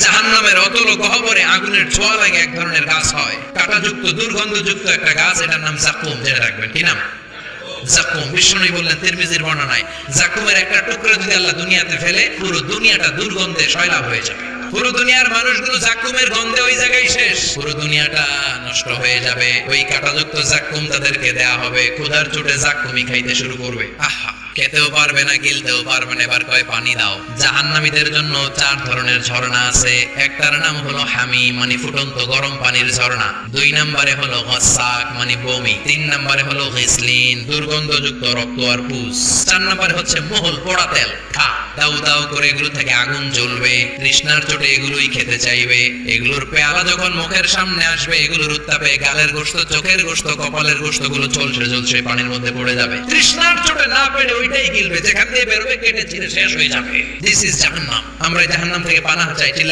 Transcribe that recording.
জাহান্নামের অতল গহ্বরে আগুনের ছোঁয়া লাগে এক ধরনের গাছ হয়, কাঁটাযুক্ত দুর্গন্ধযুক্ত একটা গাছ, এটার নাম জাকুম। জেনে রাখবেন, কি নাম? জাকুম। বিষ্ণু বললেন তিরমিজির বর্ণনায়, জাকুমের একটা টুকরো যদি আল্লাহ দুনিয়াতে ফেলে, পুরো দুনিয়াটা দুর্গন্ধে সয়লাব হয়ে যাবে। পুরো দুনিয়ার মানুষগুলো জাকুমের গন্ধে ওই জায়গায় শেষ, পুরো দুনিয়াটা নষ্ট হয়ে যাবে। ওই কাঁটাযুক্ত জাকুম তাদেরকে দেয়া হবে, ক্ষুধার চোটে জাকুমই খাইতে শুরু করবে। আহা, খেতেও পারবে না, গিলতেও পারবে না, এবার কয় পানি দাও। জাহান্নামীদের জন্য 4 ধরনের ঝর্ণা আছে। একটার নাম হলো হামিম, মানে ফুটন্ত গরম পানির ঝর্ণা। 2 নম্বরে হলো গাসাক, মানে বমি। 3 নম্বরে হলো গিসলিন, দুর্গন্ধযুক্ত রক্ত আর পুষ। 4 নম্বরে হচ্ছে মোহল, পোড়া তেল। খা, দাউ দাউ করে এগুলো থেকে আগুন জ্বলবে, তৃষ্ণার চোটে এগুলোই খেতে চাইবে। এগুলোর পেয়ালা যখন মুখের সামনে আসবে, এগুলোর উত্তাপে গালের গোশত, চোখের গোশত, কপালের গোশত গুলো ঝলসে ঝলসে পানির মধ্যে পড়ে যাবে। তৃষ্ণার চোটে না পেরে ওইটাই গিলবে, যেখান দিয়ে বেরোবে কেটে চিরে শেষ হয়ে যাবে। দিস ইজ জাহান্নাম। আমরা জাহান্নাম থেকে পানাহ চাই, চিল্লায়